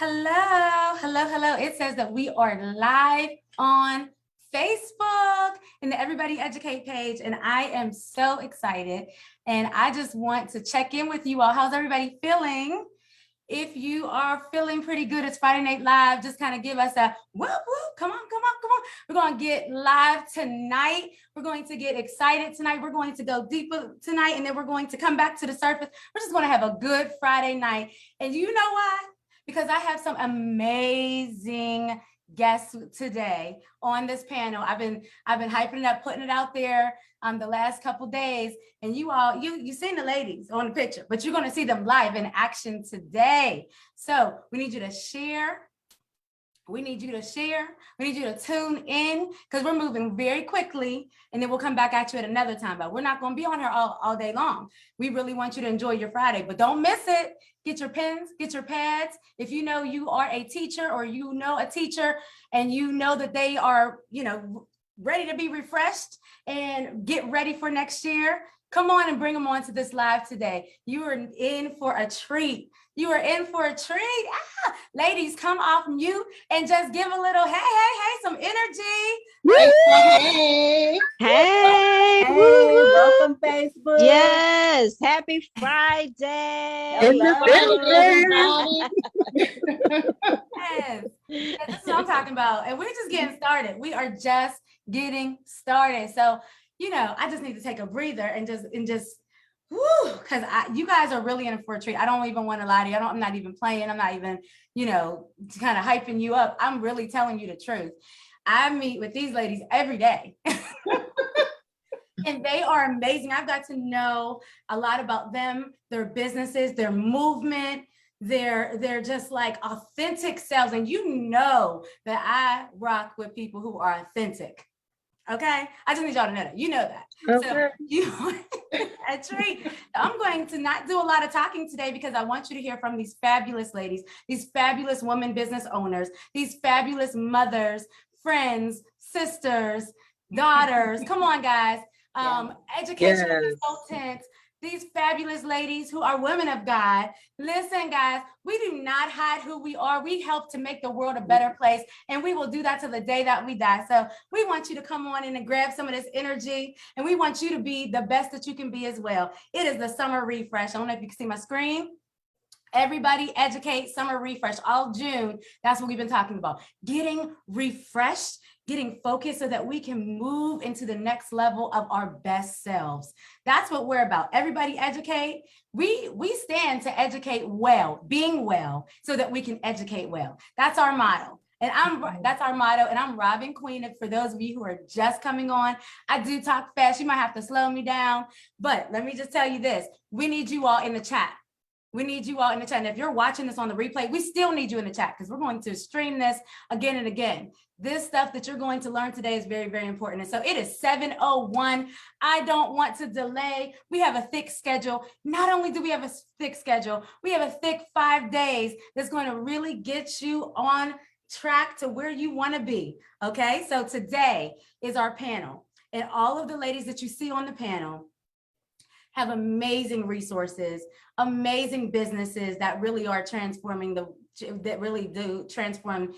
Hello, hello, hello. It says that we are live on Facebook in the Everybody Educate page, and I am so excited. And I just want to check in with you all. How's everybody feeling? If you are feeling pretty good, it's Friday Night Live. Just kind of give us a whoop, whoop. Come on, come on, come on. We're going to get live tonight. We're going to get excited tonight. We're going to go deeper tonight, and then we're going to come back to the surface. We're just going to have a good Friday night. And you know why? Because I have some amazing guests today on this panel. I've been hyping it up, putting it out there the last couple days, and you seen the ladies on the picture, but you're going to see them live in action today. So we need you to share. We need you to share. We need you to tune in because we're moving very quickly, and then we'll come back at you at another time. But we're not going to be on here all day long. We really want you to enjoy your Friday, but don't miss it. Get your pens, get your pads. If you know you are a teacher or you know a teacher and you know that they are, ready to be refreshed and get ready for next year, come on and bring them on to this live today. You are in for a treat. You are in for a treat. Ladies, come off mute and just give a little hey, some energy. Hey, Welcome Facebook. Yes, happy Friday. Hello. Yes, this is what I'm talking about. And we're just getting started. We are just getting started. So, I just need to take a breather and just because you guys are really in for a treat. I don't even want to lie to you. I'm not even playing. I'm not even, kind of hyping you up. I'm really telling you the truth. I meet with these ladies every day. And they are amazing. I've got to know a lot about them, their businesses, their movement. They're just like authentic selves. And you know that I rock with people who are authentic. Okay, I just need y'all to know that. You know that. Okay. So you a treat. I'm going to not do a lot of talking today because I want you to hear from these fabulous ladies, these fabulous women business owners, these fabulous mothers, friends, sisters, daughters. Come on, guys. Educational consultants, these fabulous ladies who are women of God. Listen, guys, we do not hide who we are. We help to make the world a better place, and we will do that till the day that we die. So we want you to come on in and grab some of this energy, and we want you to be the best that you can be as well. It is the summer refresh. I don't know if you can see my screen. Everybody Educate Summer Refresh, all June. That's what we've been talking about. Getting refreshed, getting focused so that we can move into the next level of our best selves. That's what we're about. Everybody Educate. We stand to educate well, being well, so that we can educate well. That's our motto. And that's our motto. And I'm Robin Queen. And for those of you who are just coming on, I do talk fast. You might have to slow me down. But let me just tell you this. We need you all in the chat. We need you all in the chat. And if you're watching this on the replay, we still need you in the chat because we're going to stream this again and again. This stuff that you're going to learn today is very, very important. And so it is 7:01. I don't want to delay. We have a thick schedule. Not only do we have a thick schedule, we have a thick 5 days that's going to really get you on track to where you want to be. Okay, so today is our panel. And all of the ladies that you see on the panel have amazing resources, amazing businesses that really are transforming that really do transform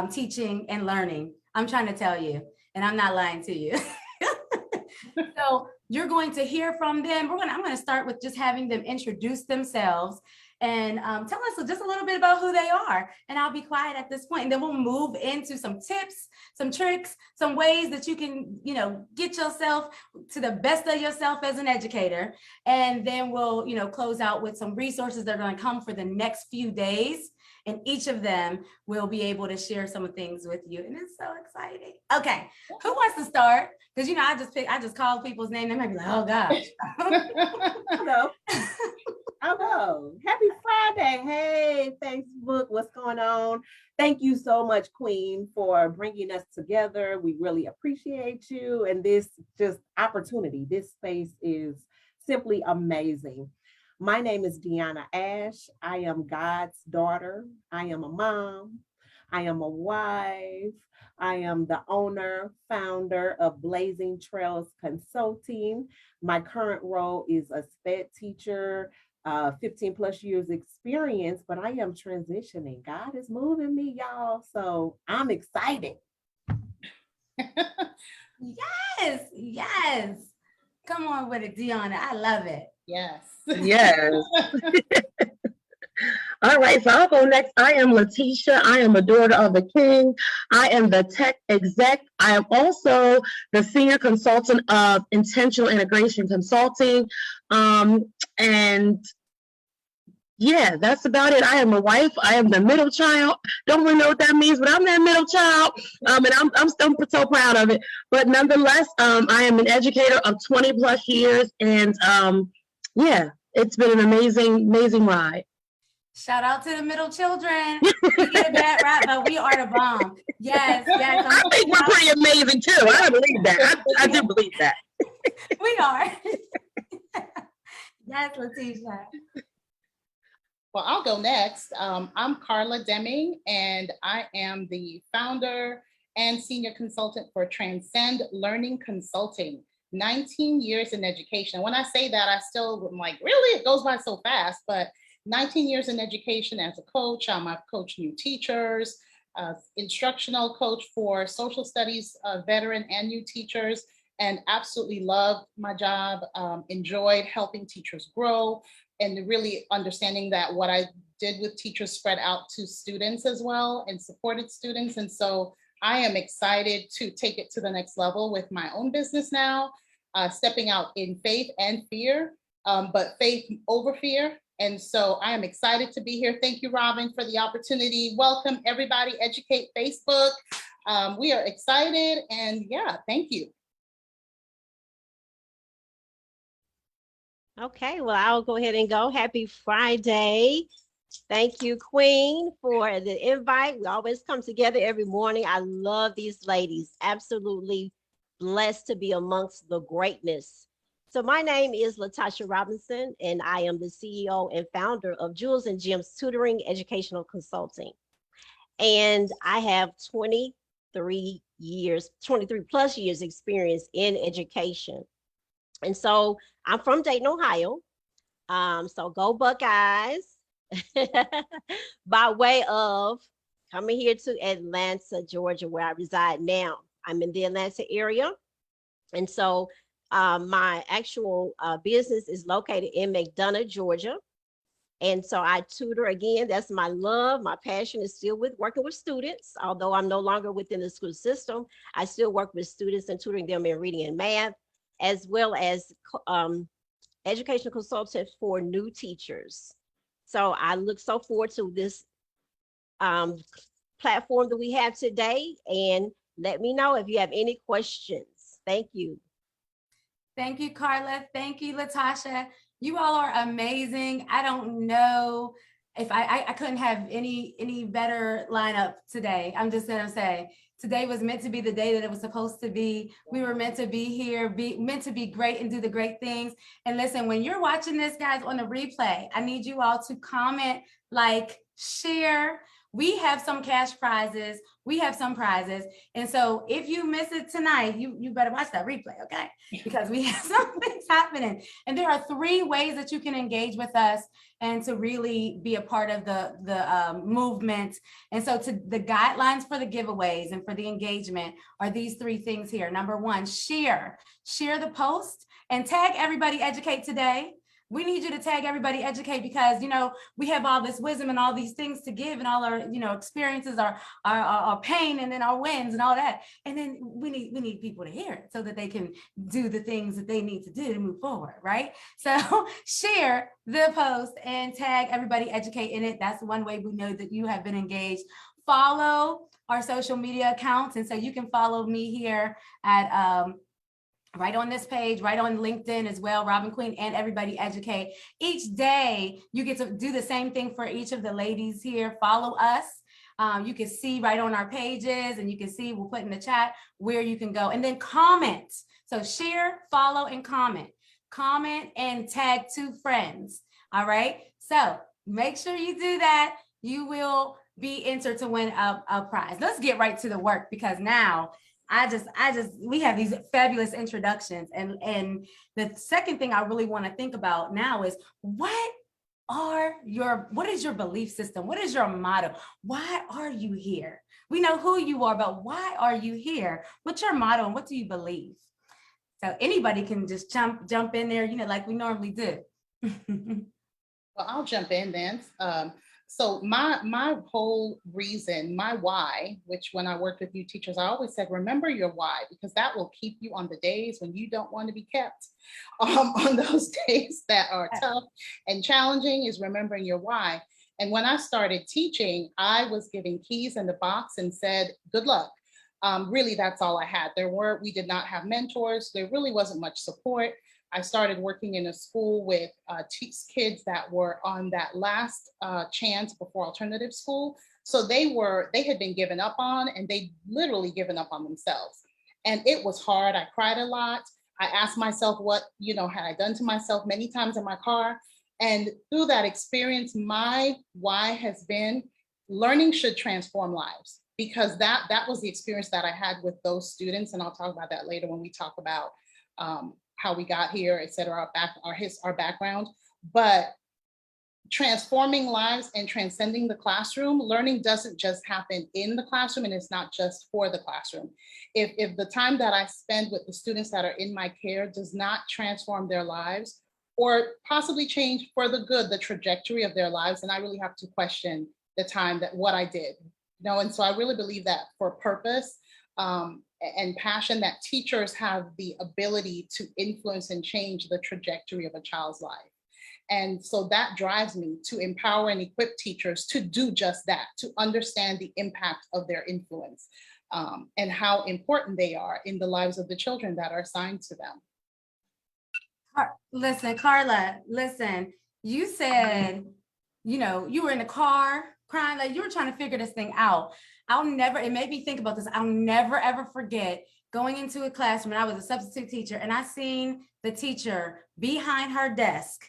teaching and learning. I'm trying to tell you, and I'm not lying to you. So you're going to hear from them. I'm going to start with just having them introduce themselves and tell us just a little bit about who they are. And I'll be quiet at this point. And then we'll move into some tips, some tricks, some ways that you can, get yourself to the best of yourself as an educator. And then we'll, close out with some resources that are going to come for the next few days. And each of them will be able to share some things with you. And it's so exciting. Okay, who wants to start? Because, I just call people's name. They might be like, oh, gosh. Hello. Hello. Happy Friday. Hey, Facebook. What's going on? Thank you so much, Queen, for bringing us together. We really appreciate you. And this just opportunity, this space is simply amazing. My name is Deanna Ash. I am God's daughter. I am a mom. I am a wife. I am the owner, founder of Blazing Trails Consulting. My current role is a SPED teacher, 15 plus years experience, but I am transitioning. God is moving me, y'all. So I'm excited. Yes, yes. Come on with it, Deanna. I love it. Yes. Yes. All right, so I'll go next. I am Letitia. I am a daughter of a king. I am the tech exec. I am also the senior consultant of intentional integration consulting. And yeah, that's about it. I am a wife. I am the middle child. Don't really know what that means, but I'm that middle child. And I'm still so proud of it. But nonetheless, I am an educator of 20 plus years. And yeah, it's been an amazing ride. Shout out to the middle children. We get a bad rap, but we are the bomb. Yes, yes. I think we're pretty amazing too. I believe that. I do believe that. We are. Yes, Letitia. Well, I'll go next. I'm Carla Deming, and I am the founder and senior consultant for Transcend Learning Consulting. 19 years in education. When I say that, I still am like, really? It goes by so fast, but 19 years in education as a coach. I've coached new teachers, instructional coach for social studies veteran and new teachers, and absolutely loved my job, enjoyed helping teachers grow, and really understanding that what I did with teachers spread out to students as well and supported students. And so I am excited to take it to the next level with my own business now, stepping out in faith and fear, but faith over fear. And so I am excited to be here. Thank you, Robin, for the opportunity. Welcome, everybody. Educate Facebook. We are excited. And yeah, thank you. Okay, well, I'll go ahead and go. Happy Friday. Thank you, Queen, for the invite. We always come together every morning. I love these ladies. Absolutely blessed to be amongst the greatness. So my name is Latasha Robinson, and I am the CEO and founder of Jewels and Gems Tutoring Educational Consulting. And I have 23 plus years experience in education. And so I'm from Dayton, Ohio. So go Buckeyes. By way of coming here to Atlanta, Georgia, where I reside now. I'm in the Atlanta area. And so my actual business is located in McDonough, Georgia. And so I tutor again. That's my love. My passion is still with working with students. Although I'm no longer within the school system, I still work with students and tutoring them in reading and math, as well as educational consultant for new teachers. So I look so forward to this platform that we have today, and let me know if you have any questions. Thank you. Thank you, Carla. Thank you, Latasha. You all are amazing. I don't know if I couldn't have any better lineup today. I'm just gonna say today was meant to be the day that it was supposed to be. We were meant to be here, meant to be great and do the great things. And listen, when you're watching this, guys, on the replay, I need you all to comment, like, share. We have some cash prizes. We have some prizes. And so if you miss it tonight, you better watch that replay, okay? Because we have some things happening. And there are 3 ways that you can engage with us and to really be a part of the movement. And so the guidelines for the giveaways and for the engagement are these 3 things here. Number 1, share the post and tag everybody Educate Today. We need you to tag everybody Educate, because, you know, we have all this wisdom and all these things to give, and all our, you know, experiences, our pain, and then our wins and all that. And then we need people to hear it so that they can do the things that they need to do to move forward, right? So share the post and tag everybody Educate in it. That's one way we know that you have been engaged. Follow our social media accounts. And so you can follow me here at right on this page, right on LinkedIn as well, Robin Queen and Everybody Educate. Each day, you get to do the same thing for each of the ladies here. Follow us. You can see right on our pages, and you can see, we'll put in the chat where you can go. And then comment. So share, follow, and comment. Comment and tag 2 friends. All right. So make sure you do that. You will be entered to win a prize. Let's get right to the work, because now we have these fabulous introductions. And the second thing I really want to think about now is, what what is your belief system? What is your motto? Why are you here? We know who you are, but why are you here? What's your motto and what do you believe? So anybody can just jump in there, like we normally do. Well, I'll jump in then. So my whole reason, my why, which when I worked with you teachers, I always said, remember your why, because that will keep you on the days when you don't want to be kept. On those days that are tough and challenging, is remembering your why. And when I started teaching, I was giving keys in the box and said, good luck. Really, that's all I had. We did not have mentors. There really wasn't much support. I started working in a school with kids that were on that last chance before alternative school. So they had been given up on, and they literally given up on themselves. And it was hard. I cried a lot. I asked myself what, had I done to myself many times in my car. And through that experience, my why has been learning should transform lives, because that was the experience that I had with those students. And I'll talk about that later when we talk about how we got here, et cetera, our background. But transforming lives and transcending the classroom, learning doesn't just happen in the classroom, and it's not just for the classroom. If the time that I spend with the students that are in my care does not transform their lives, or possibly change for the good the trajectory of their lives, then I really have to question the time that what I did. And so I really believe that for purpose and passion, that teachers have the ability to influence and change the trajectory of a child's life. And so that drives me to empower and equip teachers to do just that, to understand the impact of their influence and how important they are in the lives of the children that are assigned to them. Listen, Carla, you said, you were in the car crying, like you were trying to figure this thing out. It made me think about this. I'll never, ever forget going into a classroom, and I was a substitute teacher, and I seen the teacher behind her desk,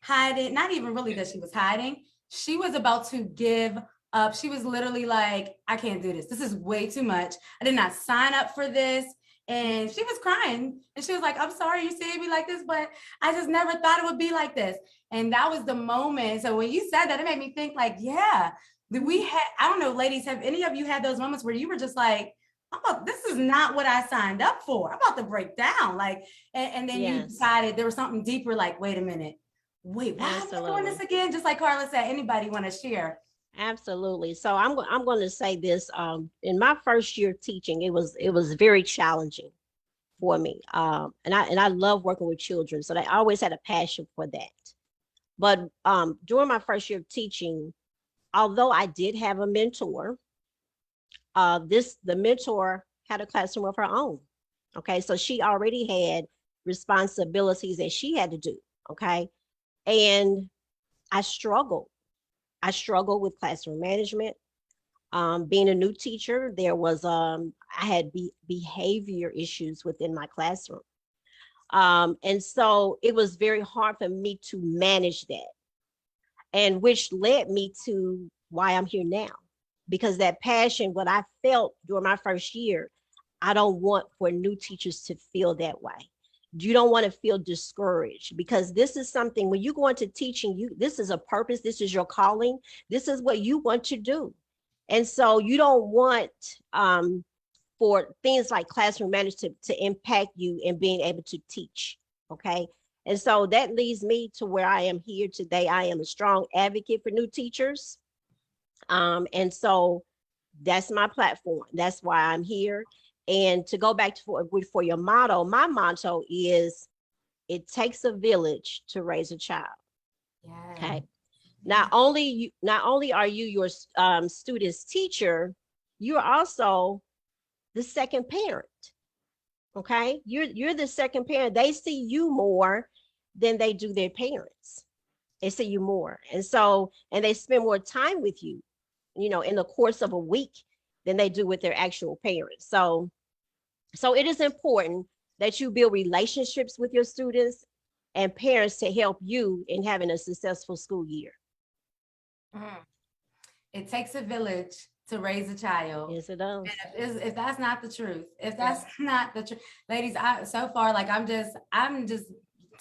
hiding, not even really that she was hiding. She was about to give up. She was literally like, I can't do this. This is way too much. I did not sign up for this. And she was crying, and she was like, I'm sorry you seeing me like this, but I just never thought it would be like this. And that was the moment. So when you said that, it made me think like, yeah, I don't know, ladies, have any of you had those moments where you were just like, oh, this is not what I signed up for. I'm about to break down. Like, and then you decided there was something deeper, like, wait a minute. Wait, why am I doing this again? Just like Carla said, anybody want to share? Absolutely. So I'm going to say this. In my first year of teaching, it was very challenging for me. And I love working with children, so I always had a passion for that. But during my first year of teaching, although I did have a mentor, the mentor had a classroom of her own. Okay, so she already had responsibilities that she had to do. Okay, and I struggled with classroom management. Being a new teacher, there was I had behavior issues within my classroom. And so it was very hard for me to manage that, and which led me to why I'm here now, because that passion, what I felt during my first year, I don't want for new teachers to feel that way. You don't want to feel discouraged, because this is something, when you go into teaching, this is a purpose, this is your calling, this is what you want to do. And so you don't want for things like classroom management to impact you in being able to teach. Okay. And so that leads me to where I am here today. I am a strong advocate for new teachers. And so that's my platform. That's why I'm here. And to go back to for your motto, my motto is, it takes a village to raise a child. Yeah. Okay. Not only are you your student's teacher, you're also the second parent. Okay. You're the second parent. They see you more than they do their parents. They see you more. And they spend more time with you, in the course of a week than they do with their actual parents. So it is important that you build relationships with your students and parents to help you in having a successful school year. It takes a village to raise a child. Yes, it does. If that's not the truth, ladies, so far, like I'm just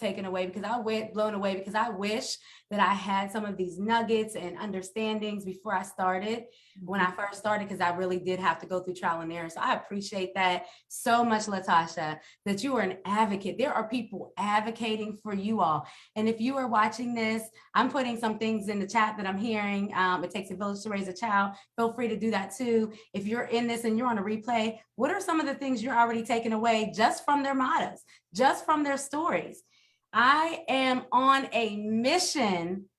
taken away, because I went blown away, because I wish that I had some of these nuggets and understandings before I started, when I first started, because I really did have to go through trial and error. So I appreciate that so much, Latasha, that you are an advocate. There are people advocating for you all. And if you are watching this, I'm putting some things in the chat that I'm hearing. It takes a village to raise a child. Feel free to do that too. If you're in this and you're on a replay, what are some of the things you're already taking away just from their mottos, just from their stories? I am on a mission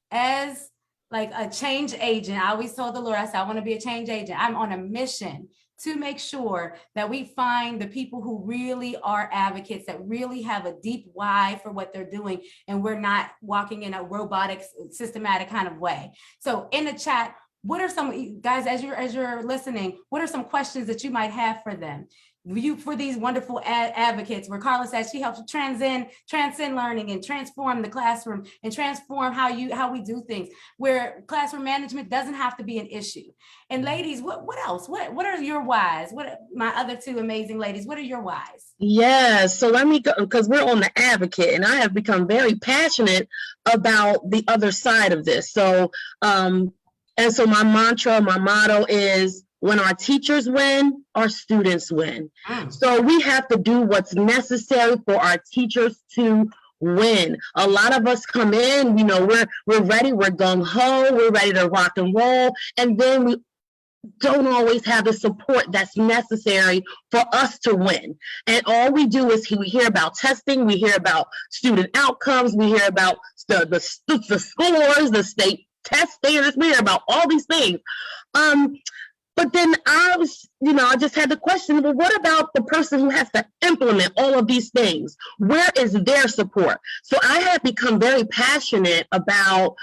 as like a change agent. I always told the Lord, I said, I want to be a change agent. I'm on a mission to make sure that we find the people who really are advocates, that really have a deep why for what they're doing, and we're not walking in a robotic, systematic kind of way. So in the chat, what are some, guys, as you're listening, what are some questions that you might have for them? For these wonderful advocates, where Carla says she helps transcend learning and transform the classroom and transform how we do things, where classroom management doesn't have to be an issue. And ladies, what else? What are your whys? What my other two amazing ladies, what are your whys? Yes, so let me go, because we're on the advocate, and I have become very passionate about the other side of this. So, and so my motto is, when our teachers win, our students win. So we have to do what's necessary for our teachers to win. A lot of us come in, you know, we're ready, we're gung-ho, we're ready to rock and roll, and then we don't always have the support that's necessary for us to win. And all we do is we hear about testing, we hear about student outcomes, we hear about the scores, the state test standards, we hear about all these things. But then I just had the question, well, what about the person who has to implement all of these things? Where is their support? So I have become very passionate about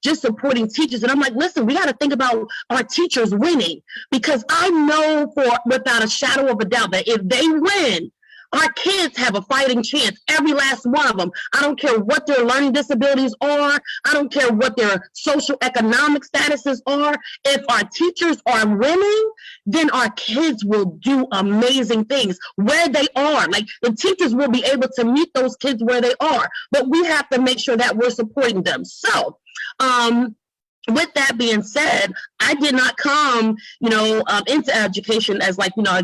just supporting teachers. And I'm like, listen, we got to think about our teachers winning, because I know without a shadow of a doubt that if they win, our kids have a fighting chance, every last one of them. I don't care what their learning disabilities are. I don't care what their social economic statuses are. If our teachers are winning, then our kids will do amazing things where they are. Like, the teachers will be able to meet those kids where they are, but we have to make sure that we're supporting them. So, with that being said, I did not come, into education as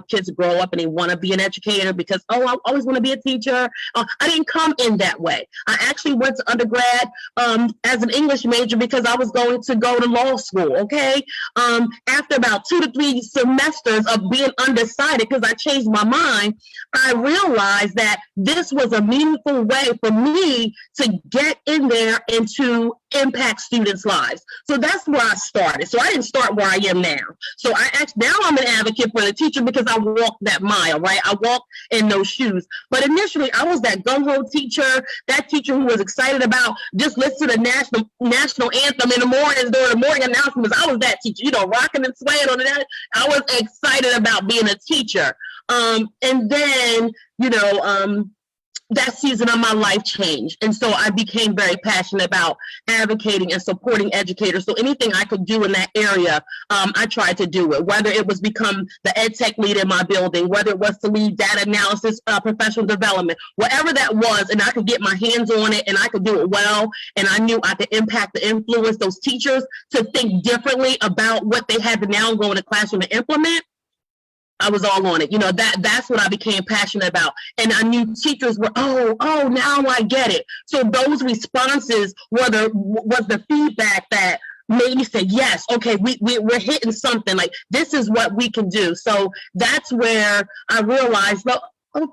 kids grow up and they want to be an educator because, I always want to be a teacher. I didn't come in that way. I actually went to undergrad as an English major because I was going to go to law school, okay? After about 2 to 3 semesters of being undecided, because I changed my mind, I realized that this was a meaningful way for me to get in there and to impact students' lives. So that's where I started. So I didn't start where I am now. So now I'm an advocate for the teacher because I walked that mile, right? I walked in those shoes. But initially, I was that gung-ho teacher, that teacher who was excited about just listen to the national anthem in the mornings during the morning announcements. I was that teacher, rocking and swaying on that. I was excited about being a teacher. And then, that season of my life changed. And so I became very passionate about advocating and supporting educators. So anything I could do in that area, I tried to do it, whether it was become the ed tech lead in my building, whether it was to lead data analysis, professional development, whatever that was, and I could get my hands on it and I could do it well. And I knew I could impact and influence those teachers to think differently about what they had to now go in the classroom and implement. I was all on it. That's what I became passionate about. And I knew teachers were, now I get it. So those responses was the feedback that made me say, yes, okay, we're hitting something. Like, this is what we can do. So that's where I realized,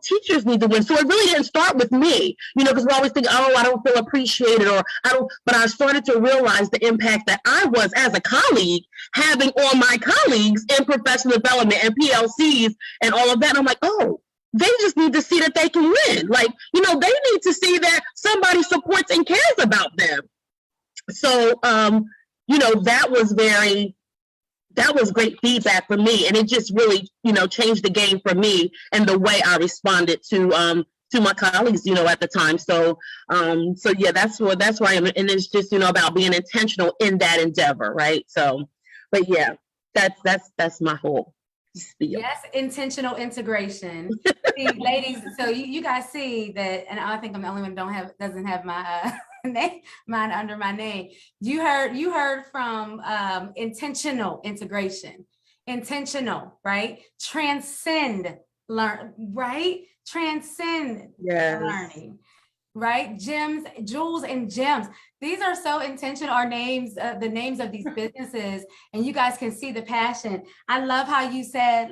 teachers need to win. So it really didn't start with me, because we're always thinking, I don't feel appreciated, but I started to realize the impact that I was, as a colleague, having on my colleagues in professional development and PLCs and all of that. And I'm like, they just need to see that they can win. Like, they need to see that somebody supports and cares about them. So, that was great feedback for me, and it just really, changed the game for me and the way I responded to my colleagues, at the time. So yeah, that's where I am, and it's just, about being intentional in that endeavor, right? So, but yeah, that's my whole Spiel. Yes, intentional integration. See, ladies, so you guys see that, and I think I'm the only one doesn't have my name, mine under my name. You heard from intentional integration, intentional, right? Transcend learn, right? Transcend Yes. learning. Right? Gems, jewels and gems. These are so intentional, our names, the names of these businesses, and you guys can see the passion. I love how you said,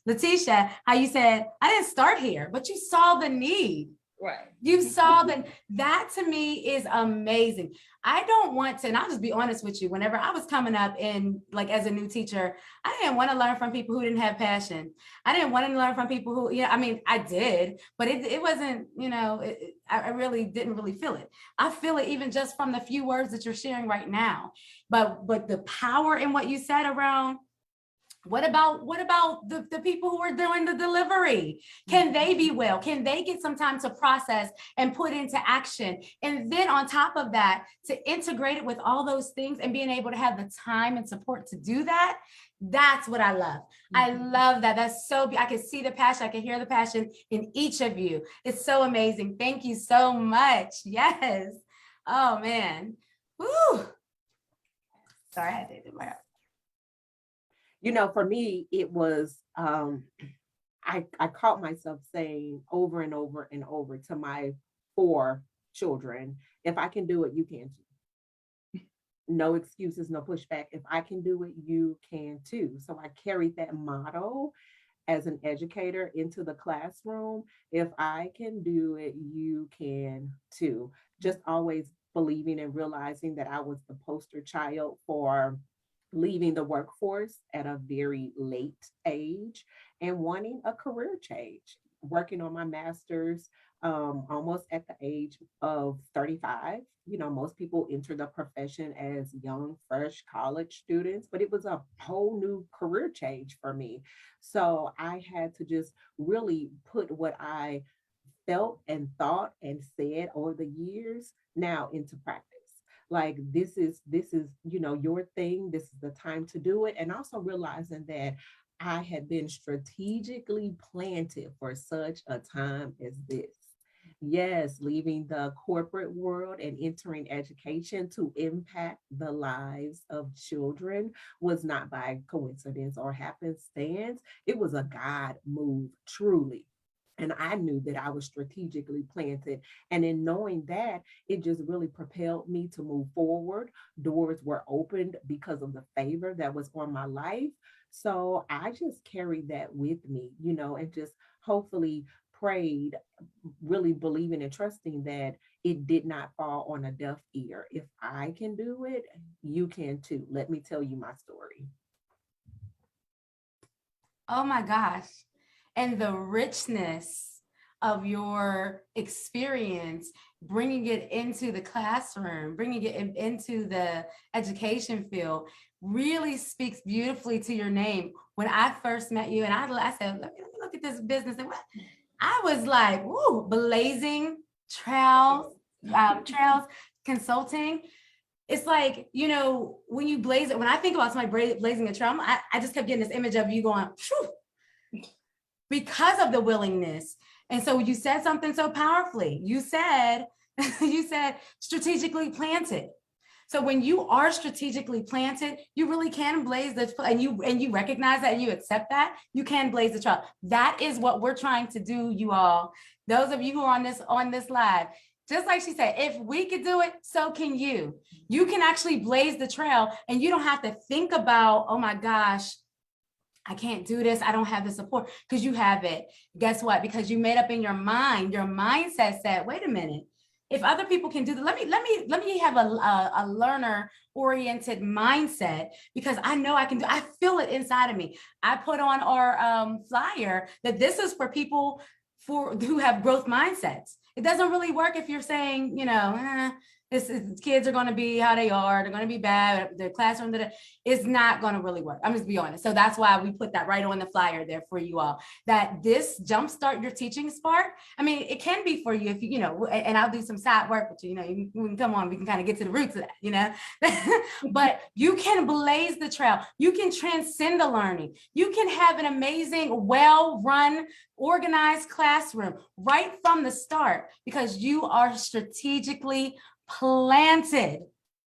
Letitia, how you said, I didn't start here, but you saw the need. Right. You saw that to me is amazing. I don't want to, and I'll just be honest with you, whenever I was coming up in like as a new teacher, I didn't want to learn from people who didn't have passion. I didn't want to learn from people who, I mean, I did, but it wasn't, I really didn't really feel it. I feel it even just from the few words that you're sharing right now. But the power in what you said around, what about the people who are doing the delivery? Can they be well? Can they get some time to process and put into action? And then on top of that, to integrate it with all those things and being able to have the time and support to do that, that's what I love. I love that. That's so, I can see the passion. I can hear the passion in each of you. It's so amazing. Thank you so much. Yes. Oh man. Woo. Sorry, I did it. For me, it was, I caught myself saying over and over and over to my 4 children, if I can do it, you can too. No excuses, no pushback. If I can do it, you can too. So I carried that motto as an educator into the classroom. If I can do it, you can too. Just always believing and realizing that I was the poster child for leaving the workforce at a very late age and wanting a career change, working on my master's almost at the age of 35. Most people enter the profession as young, fresh college students, but it was a whole new career change for me. So I had to just really put what I felt and thought and said over the years now into practice. Like this is your thing. This is the time to do it. And also realizing that I had been strategically planted for such a time as this. Yes, leaving the corporate world and entering education to impact the lives of children was not by coincidence or happenstance. It was a God move, truly. And I knew that I was strategically planted. And in knowing that, it just really propelled me to move forward. Doors were opened because of the favor that was on my life. So I just carried that with me, and just hopefully prayed, really believing and trusting that it did not fall on a deaf ear. If I can do it, you can too. Let me tell you my story. Oh my gosh. And the richness of your experience, bringing it into the classroom, bringing it into the education field really speaks beautifully to your name. When I first met you and I said, let me look at this business. And I was like, ooh, blazing trails consulting. It's like, when you blaze it, when I think about somebody blazing a trail, I just kept getting this image of you going, phew, because of the willingness. And so you said something so powerfully. You said strategically planted. So when you are strategically planted, you really can blaze the, and you recognize that and you accept that, you can blaze the trail. That is what we're trying to do, you all. Those of you who are on this live, just like she said, if we could do it, so can you. You can actually blaze the trail and you don't have to think about, oh my gosh, I can't do this. I don't have the support, because you have it. Guess what? Because you made up in your mind, your mindset said, wait a minute. If other people can do that, let me have a learner oriented mindset, because I know I can do. I feel it inside of me. I put on our flyer that this is for people who have growth mindsets. It doesn't really work if you're saying, Kids are going to be how they are. They're going to be bad. The classroom it's not going to really work. I'm just be honest. So that's why we put that right on the flyer there for you all, that this jumpstart your teaching spark. I mean, it can be for you if you know, and I'll do some side work with you, you can come on, we can kind of get to the roots of that, but you can blaze the trail. You can transcend the learning. You can have an amazing, well-run, organized classroom right from the start because you are strategically planted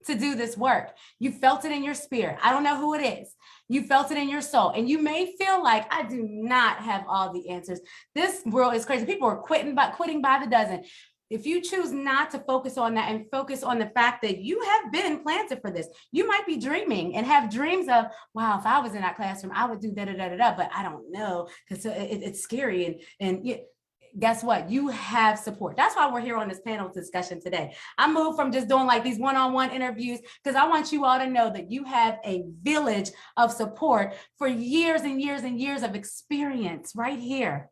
to do this work. You felt it in your spirit. I don't know who it is. You felt it in your soul. And you may feel like, I do not have all the answers. This world is crazy. People are quitting by the dozen. If you choose not to focus on that and focus on the fact that you have been planted for this, you might be dreaming and have dreams of, wow, if I was in that classroom, I would do da da da da da, but I don't know because it's scary. And guess what? You have support. That's why we're here on this panel discussion today. I moved from just doing like these one-on-one interviews because I want you all to know that you have a village of support for years and years and years of experience right here.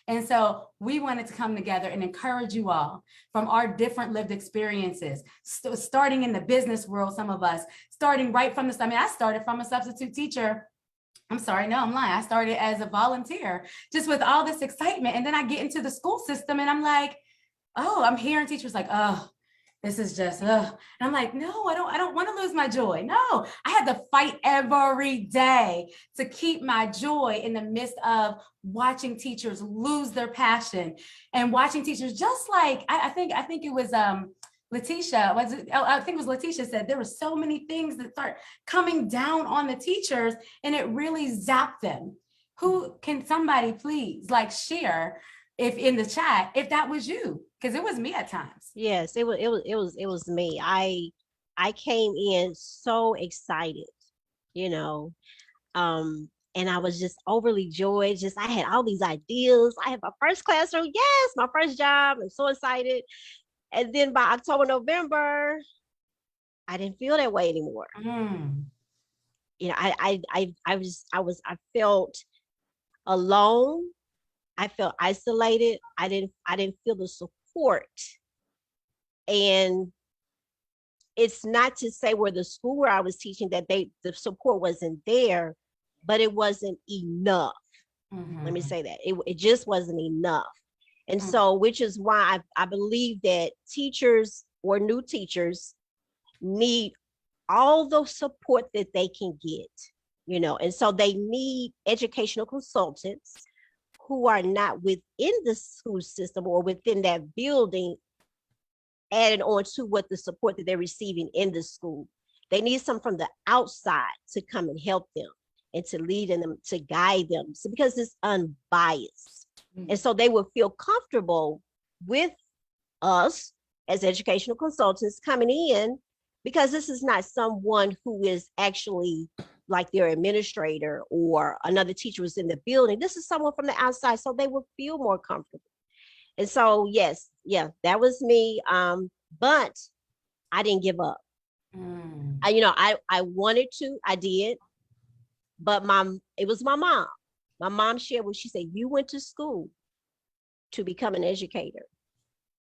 And so we wanted to come together and encourage you all from our different lived experiences, starting in the business world, some of us, starting right from the, I started from a substitute teacher. I'm sorry, no, I'm lying. I started as a volunteer just with all this excitement. And then I get into the school system and I'm like, oh, I'm hearing teachers like, oh, this is just, and I'm like, no, I don't want to lose my joy. No, I had to fight every day to keep my joy in the midst of watching teachers lose their passion and watching teachers just like, I think it was, Letitia, I think it was Letitia said there were so many things that start coming down on the teachers and it really zapped them. Who can somebody please like share if in the chat, if that was you? Because it was me at times. Yes, it was me. I came in so excited, and I was just overly joyed. I had all these ideas. I had my first classroom. Yes, my first job. I'm so excited. And then by October, November, I didn't feel that way anymore. I felt alone. I felt isolated. I didn't feel the support. And it's not to say where the school where I was teaching that the support wasn't there, but it wasn't enough. Let me say that. It just wasn't enough. And so, which is why I believe that teachers or new teachers need all the support that they can get, and so they need educational consultants who are not within the school system or within that building, adding on to what the support that they're receiving in the school. They need some from the outside to come and help them and to lead them, to guide them. So because it's unbiased. And so they will feel comfortable with us as educational consultants coming in, because this is not someone who is actually like their administrator or another teacher was in the building. This is someone from the outside, so they will feel more comfortable. And so, yes, that was me. But I didn't give up. I wanted to, I did, but it was my mom. My mom shared what she said. You went to school to become an educator.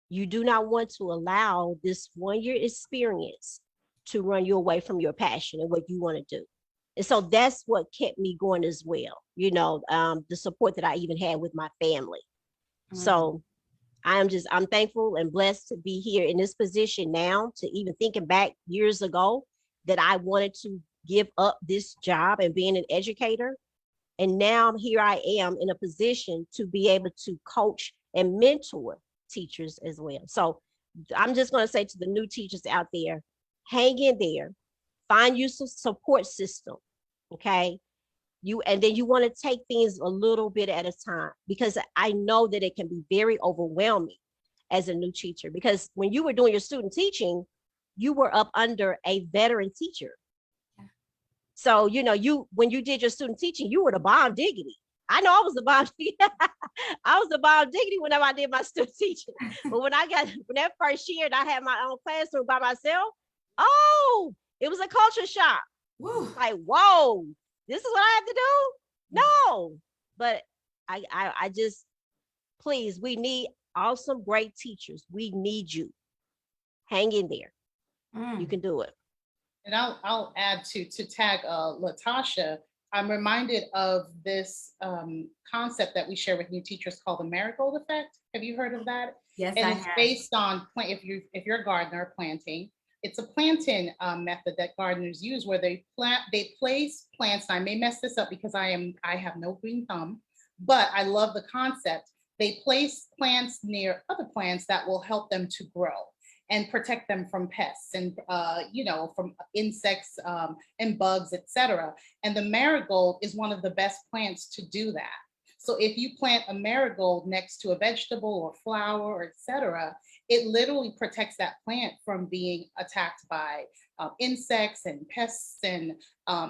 You do not want to allow this 1-year experience to run you away from your passion and what you want to do. And so that's what kept me going as well. The support that I even had with my family. So I'm thankful and blessed to be here in this position now, to even thinking back years ago that I wanted to give up this job and being an educator. And now here I am in a position to be able to coach and mentor teachers as well. So I'm just going to say to the new teachers out there, hang in there, find you some support system. Okay. And then you want to take things a little bit at a time, because I know that it can be very overwhelming as a new teacher, because when you were doing your student teaching, you were up under a veteran teacher. So, when you did your student teaching, you were the bomb diggity. I know I was the bomb. I was the bomb diggity whenever I did my student teaching. But when that first year and I had my own classroom by myself, it was a culture shock. Woo. Like, whoa, this is what I have to do? No. But I just, please, we need awesome, great teachers. We need you. hang in there. Mm. You can do it. And I'll add to tag Latasha. I'm reminded of this concept that we share with new teachers called the marigold effect. Have you heard of that? Yes, And I it's have. based on if you're a gardener planting. It's a planting method that gardeners use where they place plants. And I may mess this up because I have no green thumb, but I love the concept. They place plants near other plants that will help them to grow and protect them from pests and from insects and bugs, etc. And the marigold is one of the best plants to do that. So if you plant a marigold next to a vegetable or flower or etc., it literally protects that plant from being attacked by insects and pests and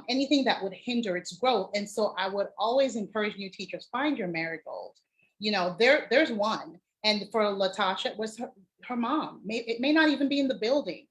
anything that would hinder its growth. And so I would always encourage new teachers, find your marigold. There's one. And for Latasha, it was her mom. It may not even be in the building,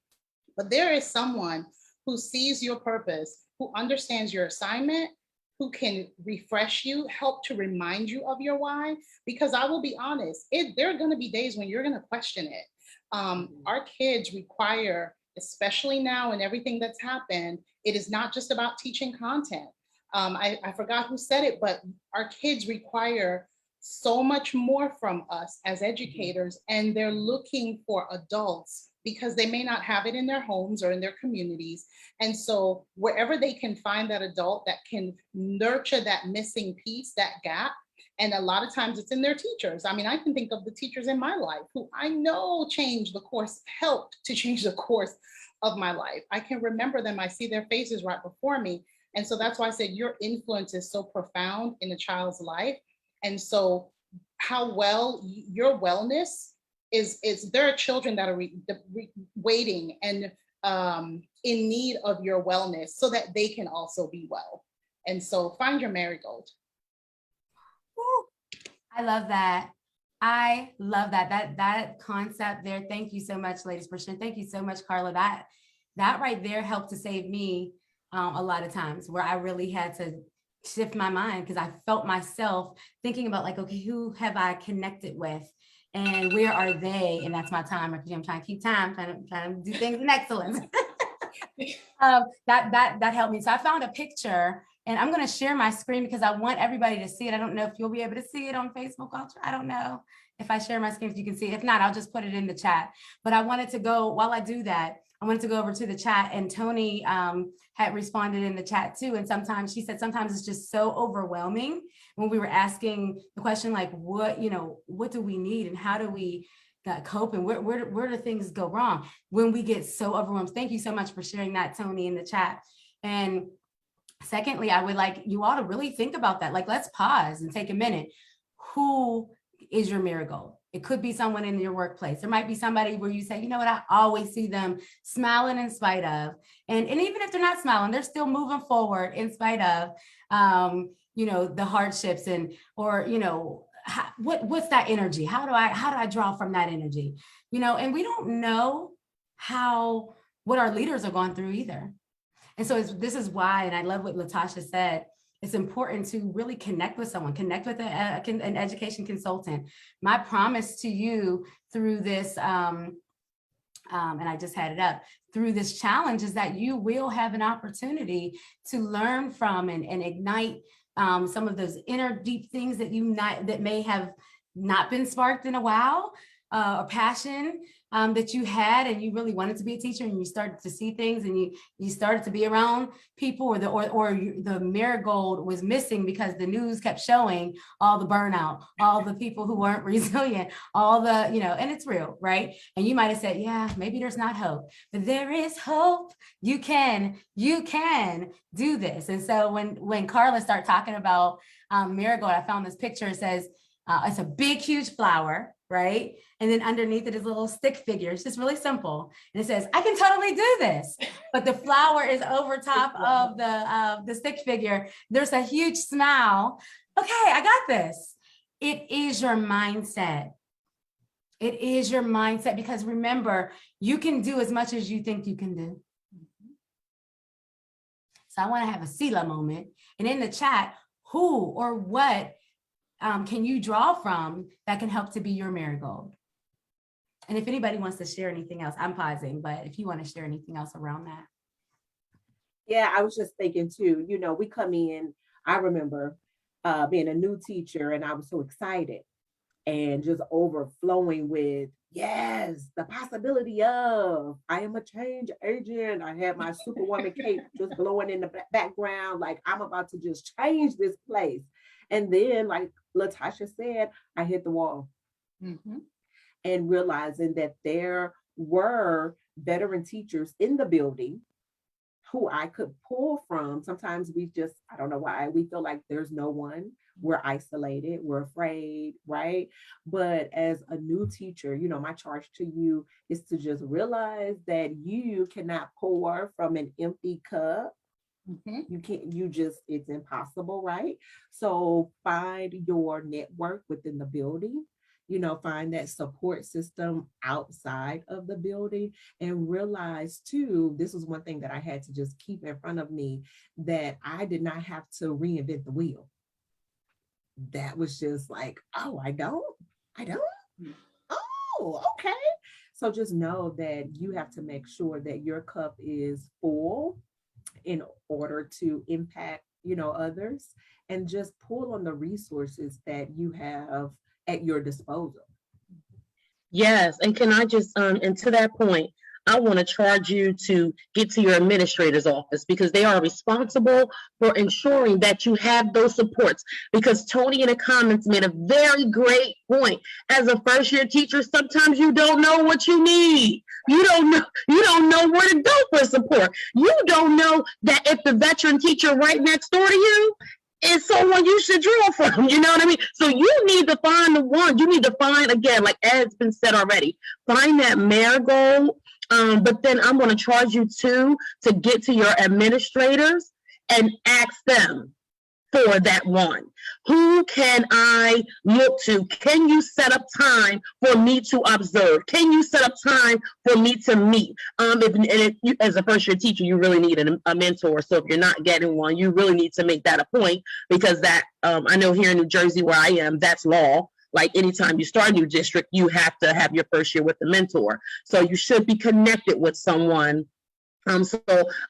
but there is someone who sees your purpose, who understands your assignment, who can refresh you, help to remind you of your why. Because I will be honest, there are going to be days when you're going to question it. Our kids require, especially now and everything that's happened, it is not just about teaching content. I forgot who said it, but our kids require so much more from us as educators, and they're looking for adults because they may not have it in their homes or in their communities. And so wherever they can find that adult that can nurture that missing piece, that gap, and a lot of times it's in their teachers. I mean, I can think of the teachers in my life who I know helped to change the course of my life. I can remember them. I see their faces right before me. And so that's why I said your influence is so profound in a child's life. And so how well your wellness is there are children that are waiting and in need of your wellness so that they can also be well. And so find your marigold. I love that. I love that concept there. Thank you so much, ladies, for sharing. Thank you so much, Carla. That right there helped to save me a lot of times where I really had to shift my mind because I felt myself thinking about like, okay, who have I connected with and where are they? And that's my time. I'm trying to keep time, trying to do things in excellence. That helped me. So I found a picture and I'm going to share my screen because I want everybody to see it. I don't know if you'll be able to see it on Facebook. I don't know if I share my screen, if you can see it. If not, I'll just put it in the chat. But I wanted to go, while I do that, I wanted to go over to the chat, and Tony had responded in the chat too. And she said sometimes it's just so overwhelming when we were asking the question, like, what do we need and how do we cope and where do things go wrong when we get so overwhelmed? Thank you so much for sharing that, Tony, in the chat. And secondly, I would like you all to really think about that. Like, let's pause and take a minute. Who is your marigold? It could be someone in your workplace. There might be somebody where you say, you know what, I always see them smiling in spite of, and even if they're not smiling, they're still moving forward in spite of, the hardships what's that energy? How do I draw from that energy? And we don't know what our leaders are going through either. And so this is why, and I love what Latasha said, it's important to really connect with someone, connect with an education consultant. My promise to you through this, and I just had it up, through this challenge is that you will have an opportunity to learn from and ignite some of those inner deep things that may have not been sparked in a while, or passion that you had, and you really wanted to be a teacher, and you started to see things, and you started to be around people, or the marigold was missing because the news kept showing all the burnout, all the people who weren't resilient, all the, and it's real, right? And you might have said, yeah, maybe there's not hope, but there is hope. You can do this. And so when Carla started talking about marigold, I found this picture. It says, it's a big, huge flower, right? And then underneath it is a little stick figure. It's just really simple. And it says, I can totally do this. But the flower is over top of the stick figure. There's a huge smile. Okay, I got this. It is your mindset. It is your mindset, because remember, you can do as much as you think you can do. So I want to have a Selah moment. And in the chat, who or what can you draw from that can help to be your marigold? And if anybody wants to share anything else, I'm pausing, but if you want to share anything else around that. Yeah, I was just thinking too, we come in, I remember being a new teacher and I was so excited and just overflowing with, yes, the possibility of, I am a change agent. I had my superwoman cape just blowing in the background, like I'm about to just change this place. And then, like Latasha said, I hit the wall. Mhm. And realizing that there were veteran teachers in the building who I could pull from. Sometimes we just, I don't know why, we feel like there's no one. We're isolated, we're afraid, right? But as a new teacher, my charge to you is to just realize that you cannot pour from an empty cup. Mhm. You can't, it's impossible, right? So find your network within the building, find that support system outside of the building, and realize too, this was one thing that I had to just keep in front of me, that I did not have to reinvent the wheel. That was just like, oh, I don't. Oh, okay. So just know that you have to make sure that your cup is full in order to impact, others, and just pull on the resources that you have at your disposal. Yes, and can I just and to that point, I want to charge you to get to your administrator's office because they are responsible for ensuring that you have those supports. Because Tony in the comments made a very great point. As a first year teacher, sometimes you don't know what you need. You don't know where to go for support. You don't know that if the veteran teacher right next door to you is someone you should draw from, you know what I mean? So you need to find the one. You need to find, again, like has been said already, find that marigold. But then I'm going to charge you too to get to your administrators and ask them for that one. Who can I look to? Can you set up time for me to observe? Can you set up time for me to meet? If you, as a first year teacher, you really need a mentor. So if you're not getting one, you really need to make that a point, because that I know here in New Jersey where I am, that's law. Like anytime you start a new district, you have to have your first year with a mentor. So you should be connected with someone. So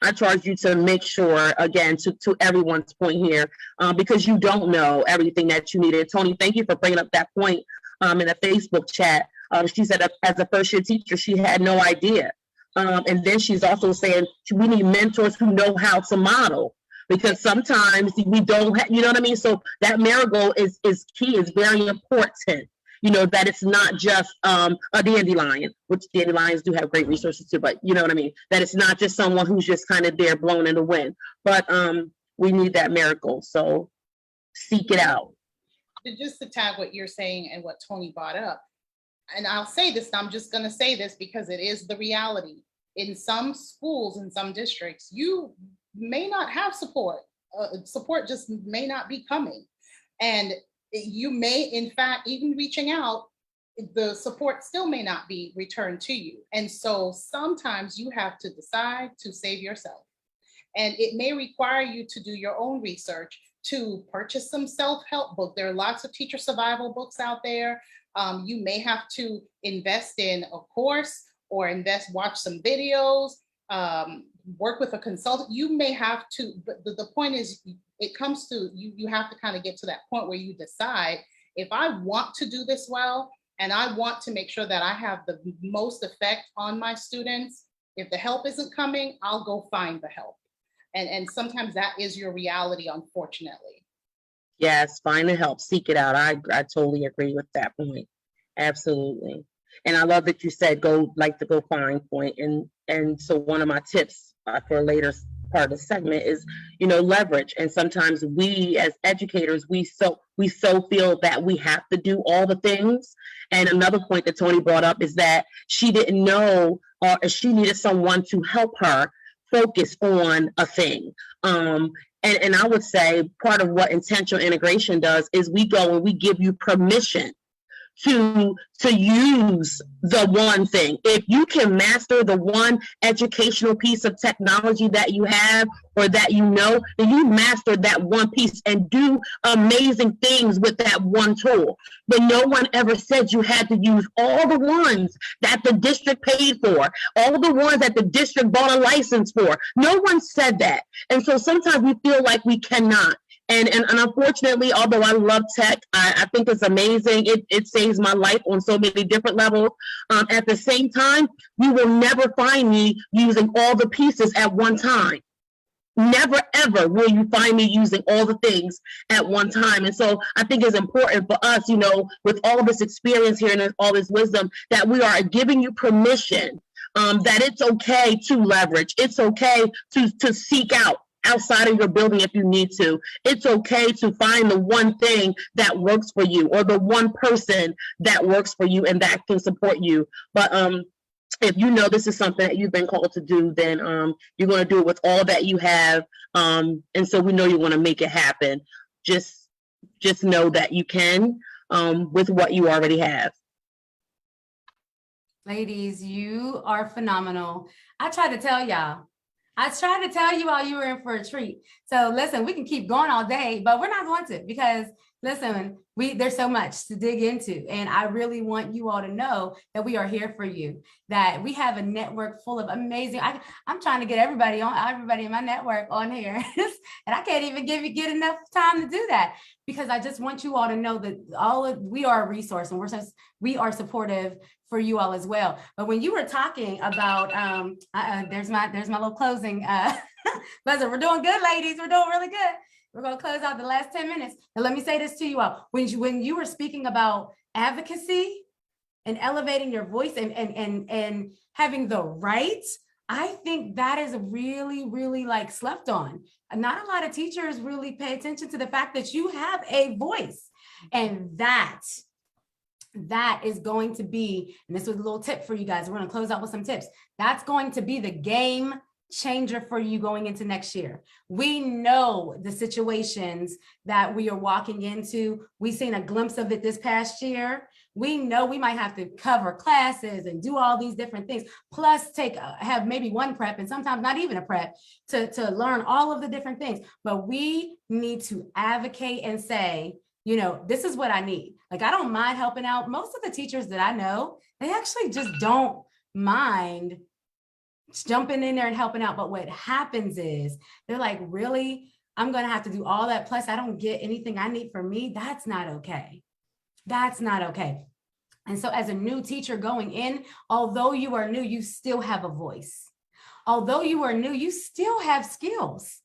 I charge you to make sure, again, to everyone's point here, because you don't know everything that you needed. Tony, thank you for bringing up that point in the Facebook chat. She said as a first year teacher, she had no idea. And then she's also saying we need mentors who know how to model, because sometimes we don't have, you know what I mean? So that marigold is key, is very important. That it's not just a dandelion, which dandelions do have great resources too, but you know what I mean? That it's not just someone who's just kind of there blown in the wind, but we need that miracle. So seek it out. Just to tag what you're saying and what Tony brought up, and I'll say this, I'm just going to say this because it is the reality. In some schools, in some districts, you may not have support. Support just may not be coming. And you may, in fact, even reaching out, the support still may not be returned to you. And so sometimes you have to decide to save yourself. And it may require you to do your own research, to purchase some self-help book. There are lots of teacher survival books out there. You may have to invest in a course or watch some videos, work with a consultant. You may have to, but the point is, it comes to you have to kind of get to that point where you decide, if I want to do this well, and I want to make sure that I have the most effect on my students, if the help isn't coming, I'll go find the help. And sometimes that is your reality, unfortunately. Yes, find the help, seek it out. I totally agree with that point. Absolutely. And I love that you said go find point. And so one of my tips for a later part of the segment is, leverage. And sometimes we as educators, we so feel that we have to do all the things. And another point that Tony brought up is that she didn't know, or she needed someone to help her focus on a thing. And I would say part of what intentional integration does is we go and we give you permission to use the one thing. If you can master the one educational piece of technology that you have or that you know, then you master that one piece and do amazing things with that one tool. But no one ever said you had to use all the ones that the district paid for, all the ones that the district bought a license for. No one said that. And so sometimes we feel like we cannot. And unfortunately, although I love tech, I think it's amazing. It saves my life on so many different levels. At the same time, you will never find me using all the pieces at one time. Never, ever will you find me using all the things at one time. And so I think it's important for us, you know, with all this experience here and all this wisdom, that we are giving you permission, that it's okay to leverage. It's okay to seek out outside of your building if you need to. It's okay to find the one thing that works for you or the one person that works for you and that can support you. But if you know this is something that you've been called to do, then you're going to do it with all that you have. And so we know you want to make it happen. Just know that you can with what you already have. Ladies, you are phenomenal. I tried to tell y'all. I tried to tell you while you were in for a treat. So listen, we can keep going all day, but we're not going to, because listen, there's so much to dig into. And I really want you all to know that we are here for you, that we have a network full of amazing, I'm trying to get everybody in my network on here. And I can't even get enough time to do that, because I just want you all to know that we are a resource, and we are supportive for you all as well. But when you were talking about, there's my little closing buzzer. We're doing good, ladies. We're doing really good. We're going to close out the last 10 minutes. And let me say this to you all. When you were speaking about advocacy and elevating your voice and having the right, I think that is really, really like slept on. Not a lot of teachers really pay attention to the fact that you have a voice, and that is going to be, and this was a little tip for you guys. We're going to close out with some tips. That's going to be the game changer for you going into next year. We know the situations that we are walking into. We've seen a glimpse of it this past year. We know we might have to cover classes and do all these different things, plus have maybe one prep and sometimes not even a prep to learn all of the different things. But we need to advocate and say, you know, this is what I need. Like, I don't mind helping out. Most of the teachers that I know, they actually just don't mind jumping in there and helping out. But what happens is they're like, really, I'm going to have to do all that. Plus I don't get anything I need for me. That's not okay. That's not okay. And so as a new teacher going in, although you are new, you still have a voice. Although you are new, you still have skills.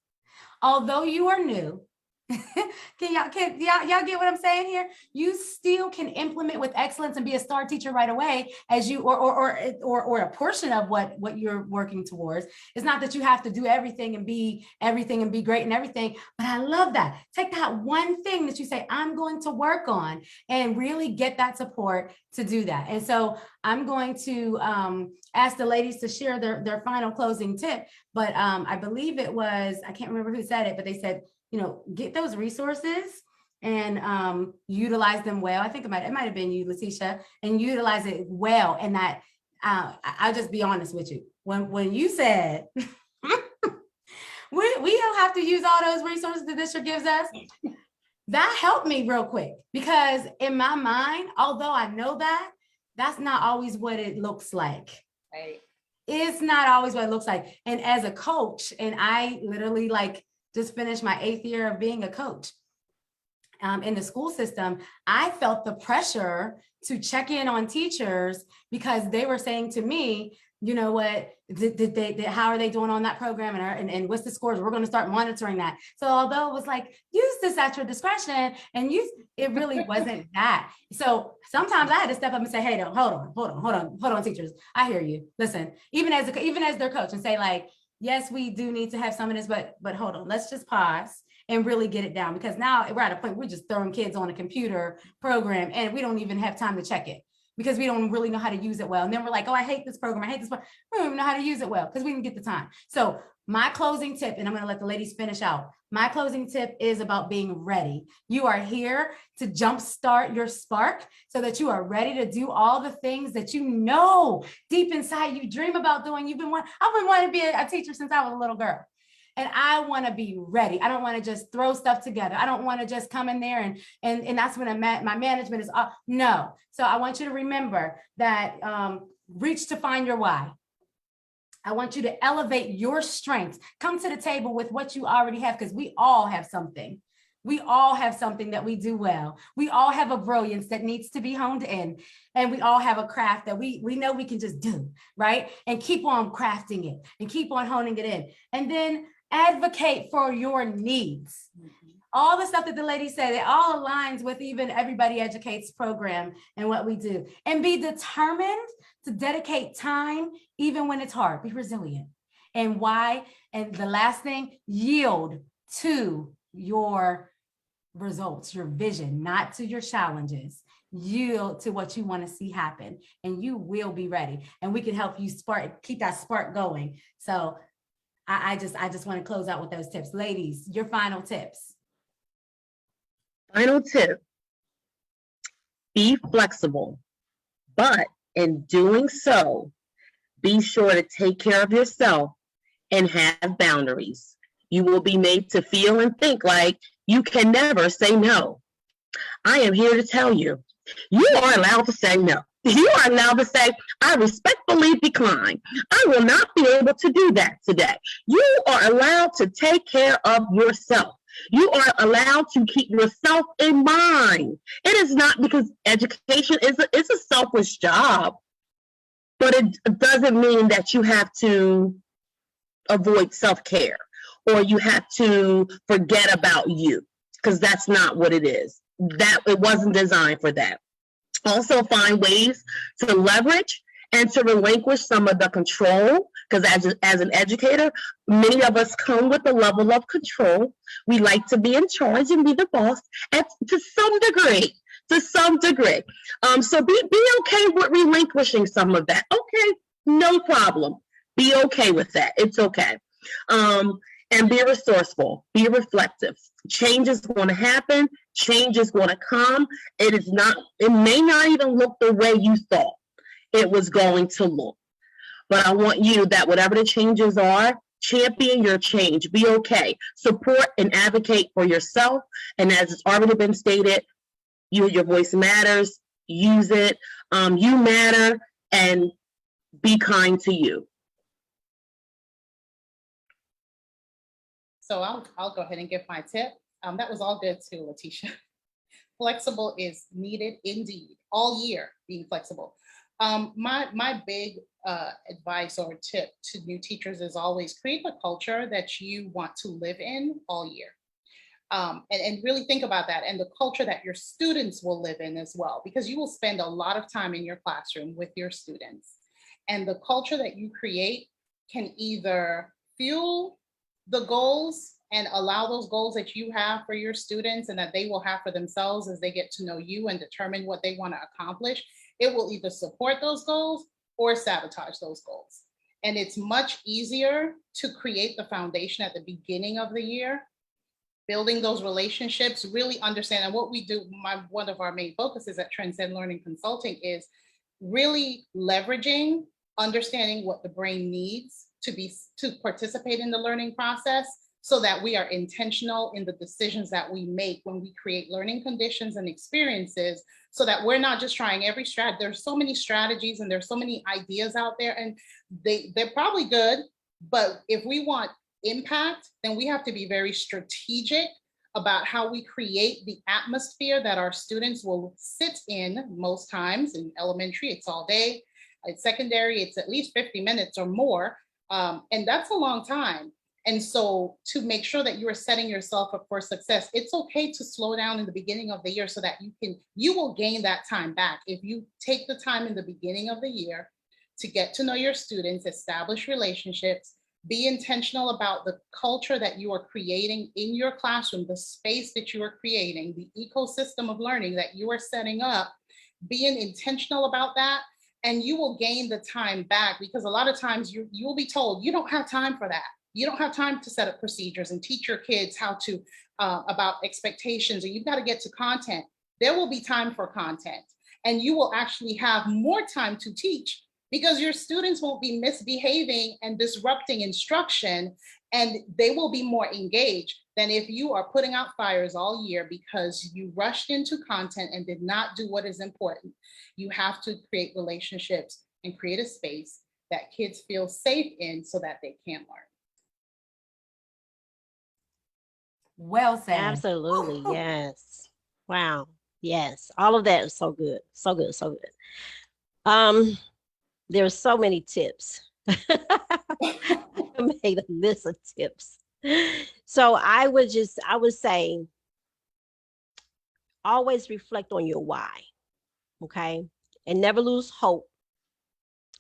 Although you are new, can y'all get what I'm saying here? You still can implement with excellence and be a star teacher right away, as you or a portion of what you're working towards. It's not that you have to do everything and be great and everything, but I love that. Take that one thing that you say, I'm going to work on, and really get that support to do that. And so I'm going to ask the ladies to share their final closing tip, but I believe it was, I can't remember who said it, but they said, you know, get those resources and utilize them well. I think it might have been you, Letitia, and utilize it well. And that I'll just be honest with you. When you said we don't have to use all those resources the district gives us, that helped me real quick, because in my mind, although I know that, that's not always what it looks like. Right. It's not always what it looks like. And as a coach, and I literally just finished my 8th year of being a coach in the school system, I felt the pressure to check in on teachers, because they were saying to me, you know what, how are they doing on that program, and what's the scores? We're going to start monitoring that. So although it was like, use this at your discretion, and it really wasn't that. So sometimes I had to step up and say, hey, no, hold on, teachers, I hear you. Listen, even as their coach, and say like, yes, we do need to have some of this, but hold on, let's just pause and really get it down, because now we're at a point we're just throwing kids on a computer program and we don't even have time to check it. because we don't really know how to use it well. And then we're like, oh, I hate this program. I hate this program. We don't even know how to use it well because we didn't get the time. So my closing tip, and I'm going to let the ladies finish out. My closing tip is about being ready. You are here to jumpstart your spark so that you are ready to do all the things that you know deep inside you dream about doing. I've been wanting to be a teacher since I was a little girl. And I want to be ready. I don't want to just throw stuff together. I don't want to just come in there and that's when my management is up. No. So I want you to remember that reach to find your why. I want you to elevate your strengths. Come to the table with what you already have, because we all have something. We all have something that we do well. We all have a brilliance that needs to be honed in. And we all have a craft that we know we can just do, right? And keep on crafting it and keep on honing it in. And then advocate for your needs. All the stuff that the lady said, it all aligns with even Everybody Educates program and what we do. And be determined to dedicate time even when it's hard. Be resilient. And why? And the last thing, yield to your results, your vision, not to your challenges. Yield to what you want to see happen, and you will be ready. And we can help you keep that spark going. So I just want to close out with those tips. Ladies, your final tips. Final tip, be flexible, but in doing so, be sure to take care of yourself and have boundaries. You will be made to feel and think like you can never say no. I am here to tell you, you are allowed to say no. You are allowed to say, I respectfully decline. I will not be able to do that today. You are allowed to take care of yourself. You are allowed to keep yourself in mind. It is not because education is a selfish job, but it doesn't mean that you have to avoid self-care or you have to forget about you, because that's not what it is. That it wasn't designed for that. Also find ways to leverage and to relinquish some of the control, because as an educator, many of us come with a level of control. We like to be in charge and be the boss to some degree. So be okay with relinquishing some of that. Okay, no problem. Be okay with that. It's okay. And be resourceful, be reflective. Change is going to happen. Change is going to come. It may not even look the way you thought it was going to look. But I want you that whatever the changes are, champion your change. Be okay. Support and advocate for yourself. And as it's already been stated, your voice matters. Use it. You matter, and be kind to you. So I'll go ahead and give my tip. That was all good too, Letitia. Flexible is needed indeed, all year being flexible. My big advice or tip to new teachers is always create the culture that you want to live in all year. And really think about that, and the culture that your students will live in as well, because you will spend a lot of time in your classroom with your students. And the culture that you create can either fuel the goals and allow those goals that you have for your students and that they will have for themselves as they get to know you and determine what they want to accomplish. It will either support those goals or sabotage those goals. And it's much easier to create the foundation at the beginning of the year, building those relationships, really understand. And what we do, one of our main focuses at Transcend Learning Consulting is really leveraging, understanding what the brain needs to participate in the learning process, so that we are intentional in the decisions that we make when we create learning conditions and experiences, so that we're not just trying every strat. There's so many strategies and there's so many ideas out there, and they're probably good, but if we want impact, then we have to be very strategic about how we create the atmosphere that our students will sit in. Most times in elementary, it's all day. At secondary, it's at least 50 minutes or more. And that's a long time. And so to make sure that you are setting yourself up for success, it's okay to slow down in the beginning of the year so that you will gain that time back. If you take the time in the beginning of the year to get to know your students, establish relationships, be intentional about the culture that you are creating in your classroom, the space that you are creating, the ecosystem of learning that you are setting up, being intentional about that, and you will gain the time back, because a lot of times you will be told you don't have time for that. You don't have time to set up procedures and teach your kids how to about expectations, and you've got to get to content. There will be time for content, and you will actually have more time to teach, because your students won't be misbehaving and disrupting instruction, and they will be more engaged than if you are putting out fires all year because you rushed into content and did not do what is important. You have to create relationships and create a space that kids feel safe in so that they can learn. Well said. Absolutely. Yes. Wow. Yes. All of that is so good. So good. So good. There's so many tips. I made a list of tips. So I would say, always reflect on your why. Okay. And never lose hope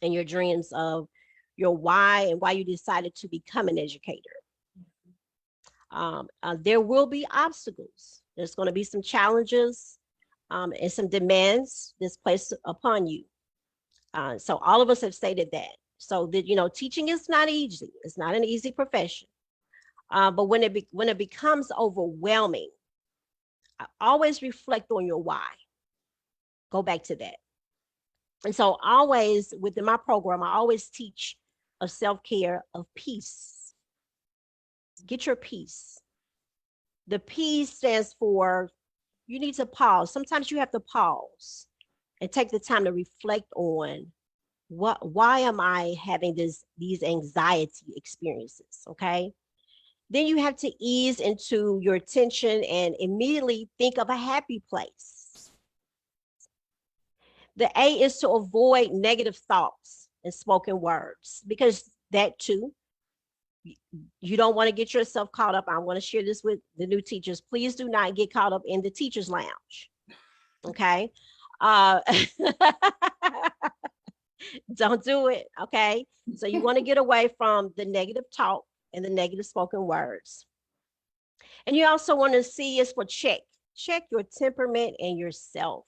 in your dreams of your why and why you decided to become an educator. There will be obstacles. There's going to be some challenges and some demands that's placed upon you. So all of us have stated that. So that, you know, teaching is not easy. It's not an easy profession. But when it becomes overwhelming, always reflect on your why. Go back to that. And so always within my program, I always teach of self-care, of peace. Get your peace. The P stands for, you need to pause. Sometimes you have to pause and take the time to reflect on why am I having these anxiety experiences, okay? Then you have to ease into your attention and immediately think of a happy place. The A is to avoid negative thoughts and spoken words, because that too, you don't want to get yourself caught up. I want to share this with the new teachers. Please do not get caught up in the teacher's lounge. Okay. Don't do it. Okay. So you want to get away from the negative talk and the negative spoken words. And you also want to see is for check your temperament and yourself.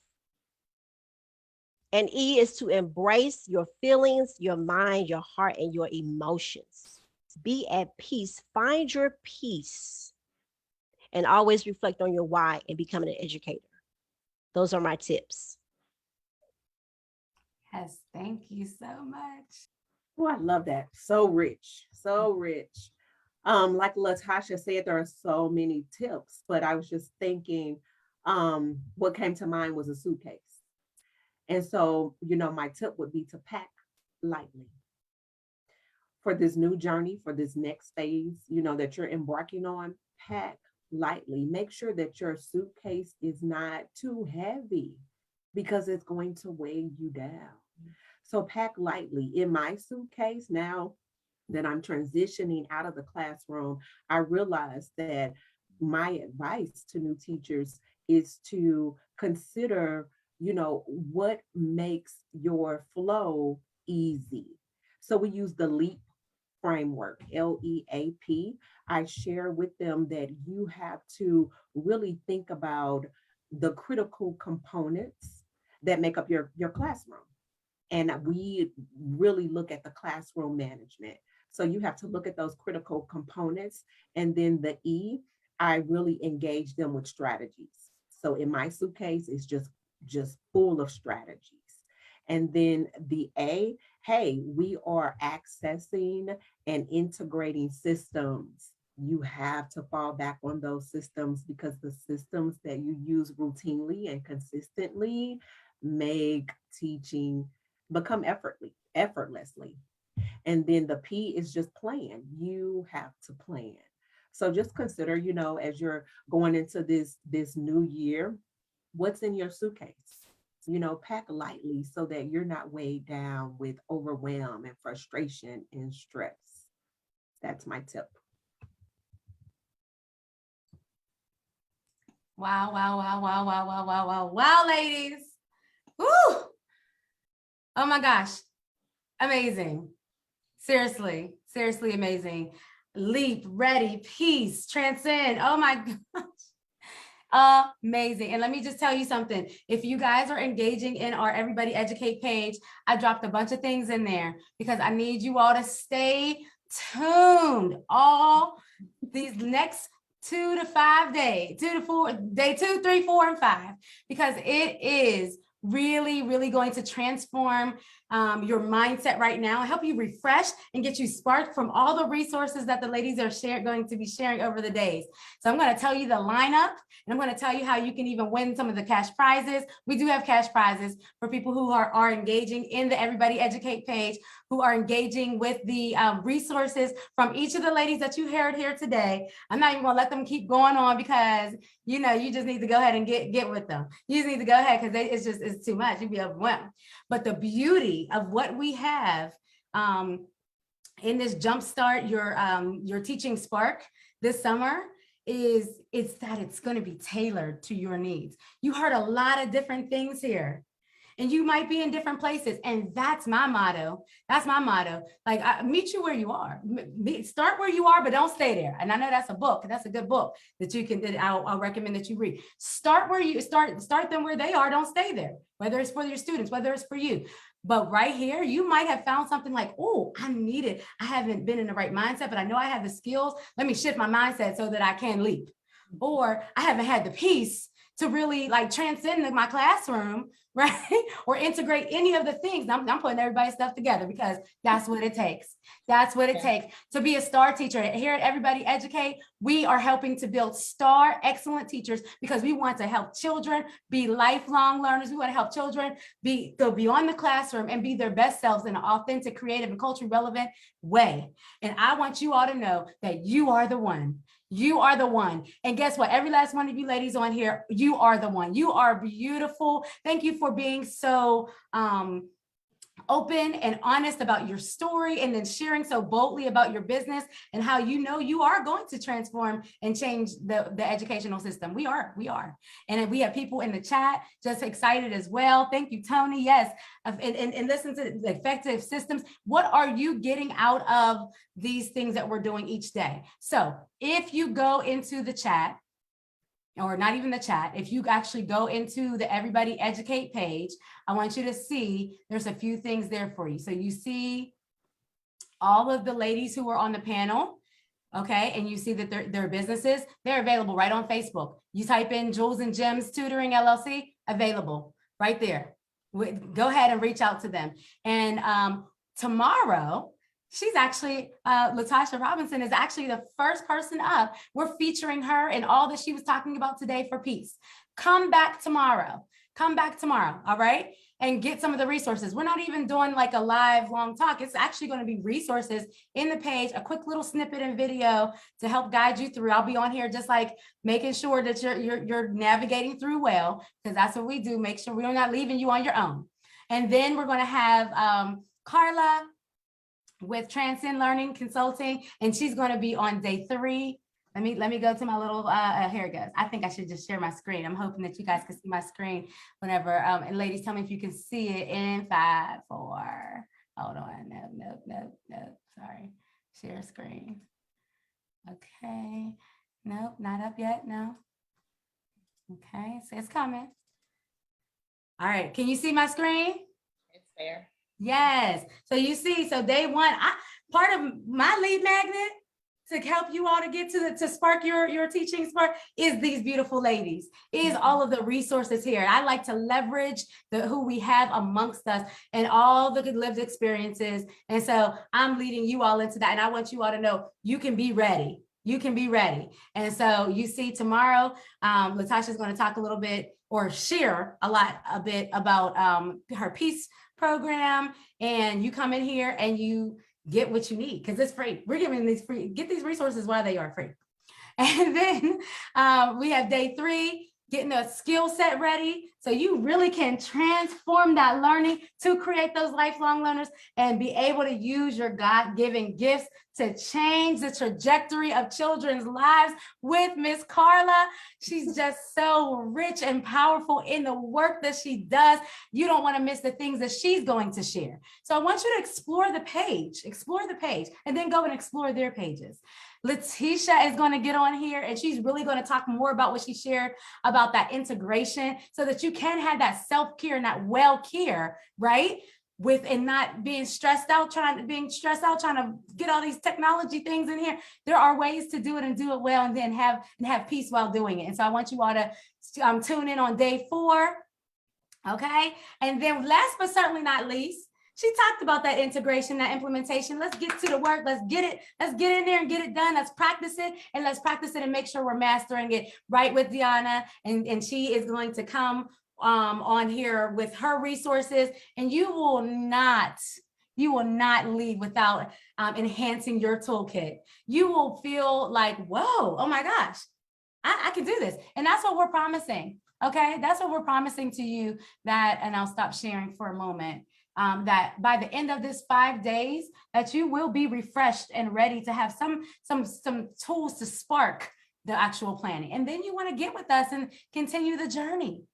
And E is to embrace your feelings, your mind, your heart, and your emotions. Be at peace. Find your peace. And always reflect on your why and becoming an educator. Those are my tips. Yes, thank you so much. Oh, I love that. So rich, so rich. Like Latasha said, there are so many tips, but I was just thinking, what came to mind was a suitcase. And so, you know, my tip would be to pack lightly for this new journey, for this next phase, you know, that you're embarking on. Pack lightly. Make sure that your suitcase is not too heavy, because it's going to weigh you down. So pack lightly. In my suitcase, now that I'm transitioning out of the classroom, I realize that my advice to new teachers is to consider, you know, what makes your flow easy. So we use the LEAP framework, LEAP. I share with them that you have to really think about the critical components that make up your classroom. And we really look at the classroom management. So you have to look at those critical components. And then the E, I really engage them with strategies. So in my suitcase, it's just full of strategies. And then the A, hey, we are accessing and integrating systems. You have to fall back on those systems, because the systems that you use routinely and consistently make teaching become effortlessly. And then the P is just plan. You have to plan. So just consider, you know, as you're going into this new year, what's in your suitcase? You know, pack lightly so that you're not weighed down with overwhelm and frustration and stress. That's my tip. Wow, wow, wow, wow, wow, wow, wow, wow, wow, ladies. Woo! Oh my gosh. Amazing. Seriously, seriously amazing. Leap, ready, peace, transcend. Oh my gosh. Amazing. And let me just tell you something. If you guys are engaging in our Everybody Educate page, I dropped a bunch of things in there because I need you all to stay tuned all these next 2 to 5 days, 2 to 4, day 2, 3, 4, and 5, because it is really going to transform your mindset right now, help you refresh and get you sparked from all the resources that the ladies are going to be sharing over the days. So I'm going to tell you the lineup, and I'm going to tell you how you can even win some of the cash prizes. We do have cash prizes for people who are engaging in the Everybody Educate page, who are engaging with the resources from each of the ladies that you heard here today. I'm not even going to let them keep going on because, you know, you just need to go ahead and get with them. You just need to go ahead because it's too much. You'd be overwhelmed. But the beauty of what we have in this Jumpstart your teaching spark this summer is that it's going to be tailored to your needs. You heard a lot of different things here. And you might be in different places. And that's my motto. That's my motto. Like, meet you where you are. Start where you are, but don't stay there. And I know that's a book. That's a good book that you can, that I'll recommend that you read. Start where you start them where they are. Don't stay there, whether it's for your students, whether it's for you. But right here, you might have found something like, oh, I need it. I haven't been in the right mindset, but I know I have the skills. Let me shift my mindset so that I can leap. Or I haven't had the peace to really like transcend my classroom, right? Or integrate any of the things. I'm putting everybody's stuff together because that's what it takes. That's what it takes to be a star teacher. Here at Everybody Educate, we are helping to build star excellent teachers because we want to help children be lifelong learners. We want to help children go beyond the classroom and be their best selves in an authentic, creative, and culturally relevant way. And I want you all to know that you are the one. You are the one. And guess what? Every last one of you ladies on here, you are the one. You are beautiful. Thank you for being so open and honest about your story, and then sharing so boldly about your business and how you know you are going to transform and change the educational system. We are. And we have people in the chat just excited as well. Thank you, Tony. Yes. And listen to the effective systems. What are you getting out of these things that we're doing each day? So if you go into the chat, or not even the chat, if you actually go into the Everybody Educate page, I want you to see there's a few things there for you. So you see all of the ladies who are on the panel, okay? And you see that their businesses, they're available right on Facebook. You type in Jules and Gems Tutoring LLC, available right there. Go ahead and reach out to them. And tomorrow, she's actually, Latasha Robinson is actually the first person up. We're featuring her and all that she was talking about today for peace. Come back tomorrow, all right? And get some of the resources. We're not even doing like a live long talk. It's actually going to be resources in the page, a quick little snippet and video to help guide you through. I'll be on here just like making sure that you're navigating through well, because that's what we do. Make sure we're not leaving you on your own. And then we're going to have Carla with Transcend Learning Consulting, and she's going to be on day 3. Let me go to my little here it goes. I think I should just share my screen. I'm hoping that you guys can see my screen whenever and ladies, tell me if you can see it in 5, 4. Hold on. No. Sorry. Share screen. Okay. Nope, not up yet. No. Okay, so it's coming. All right, can you see my screen? It's there. Yes. So you see, so day 1, part of my lead magnet to help you all to get to spark your teaching spark is these beautiful ladies, is all of the resources here. I like to leverage who we have amongst us and all the good lived experiences. And so I'm leading you all into that. And I want you all to know you can be ready. You can be ready. And so you see tomorrow, Latasha's going to talk a little bit or share a bit about her peace program, and you come in here and you get what you need because it's free. We're giving these free, get these resources while they are free. And then we have day 3, getting the skill set ready So you really can transform that learning to create those lifelong learners and be able to use your God-given gifts to change the trajectory of children's lives with Miss Carla. She's just so rich and powerful in the work that she does. You don't want to miss the things that she's going to share. So I want you to explore the page, and then go and explore their pages. Letitia is going to get on here and she's really going to talk more about what she shared about that integration so that you can have that self-care and that well-care, right? With and not being stressed out, trying to get all these technology things in here. There are ways to do it and do it well and then have peace while doing it. And so I want you all to tune in on day 4. Okay. And then last but certainly not least, she talked about that integration, that implementation. Let's get to the work. Let's get it. Let's get in there and get it done. Let's practice it. And let's practice it and make sure we're mastering it right with Deanna. And she is going to come on here with her resources. And you will not leave without enhancing your toolkit. You will feel like, whoa, oh my gosh, I can do this. And that's what we're promising. Okay. That's what we're promising to you that, and I'll stop sharing for a moment. That by the end of this 5 days, that you will be refreshed and ready to have some tools to spark the actual planning. And then you want to get with us and continue the journey.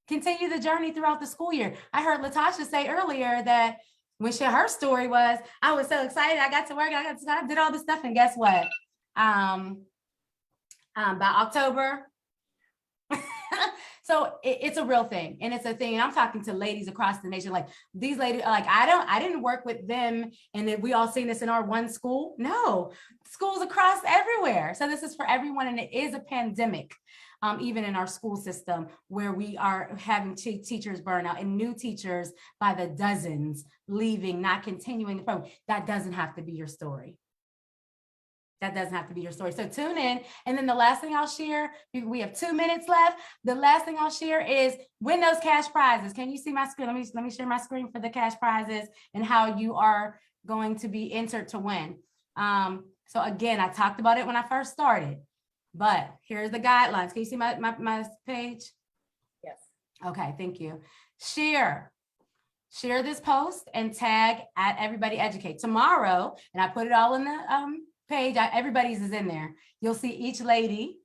Continue the journey throughout the school year. I heard Latasha say earlier that when her story was, I was so excited. I got to work. I did all this stuff. And guess what? By October, so it's a real thing. And it's a thing. And I'm talking to ladies across the nation. Like these ladies, like I didn't work with them. And then we all seen this in our one school. No, schools across everywhere. So this is for everyone. And it is a pandemic. Even in our school system where we are having teachers burn out and new teachers by the dozens leaving, not continuing the program. That doesn't have to be your story. That doesn't have to be your story. So tune in. And then the last thing I'll share, we have 2 minutes left. The last thing I'll share is win those cash prizes. Can you see my screen? Let me share my screen for the cash prizes and how you are going to be entered to win. So again, I talked about it when I first started, but here's the guidelines. Can you see my page? Yes. Okay, thank you. Share this post and tag at Everybody Educate. Tomorrow, and I put it all in the page, everybody's is in there. You'll see each lady,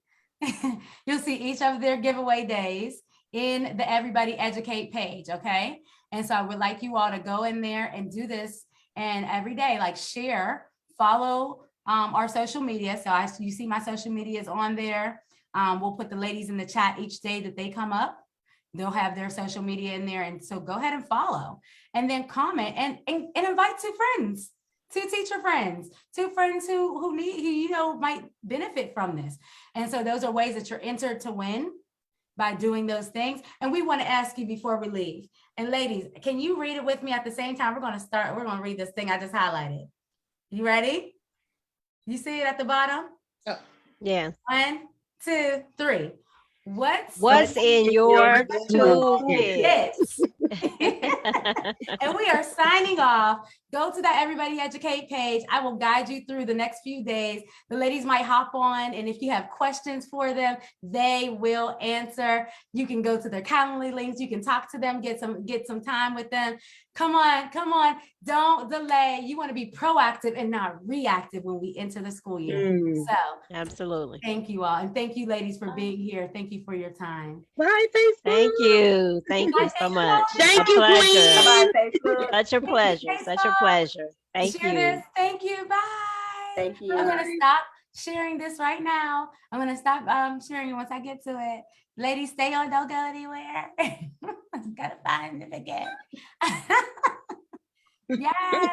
you'll see each of their giveaway days in the Everybody Educate page, okay? And so I would like you all to go in there and do this, and every day, like share, follow our social media. So you see my social media is on there. We'll put the ladies in the chat each day that they come up. They'll have their social media in there. And so go ahead and follow and then comment and invite 2 friends, 2 teacher friends, 2 friends who might benefit from this. And so those are ways that you're entered to win by doing those things. And we want to ask you before we leave. And ladies, can you read it with me at the same time? We're going to read this thing I just highlighted. You ready? You see it at the bottom? Oh. Yeah. 1, 2, 3. What's in your toolkit? Yes. And we are signing off. Go to that Everybody Educate page. I will guide you through the next few days. The ladies might hop on, and if you have questions for them, they will answer. You can go to their Calendly links. You can talk to them, get some time with them. Come on. Don't delay. You want to be proactive and not reactive when we enter the school year. So Absolutely. thank you all. And thank you, ladies, for being here. Thank you for your time. Bye, Facebook. Thank you. Thank you so much. Thank A you, pleasure. Queen. Bye-bye, Facebook. Such a pleasure. Such a pleasure. Thank Share you. this. Thank you. Bye. Thank you. I'm gonna stop sharing this right now. I'm gonna stop sharing it once I get to it. Ladies, stay on. Don't go anywhere. Gotta find it again. Yeah.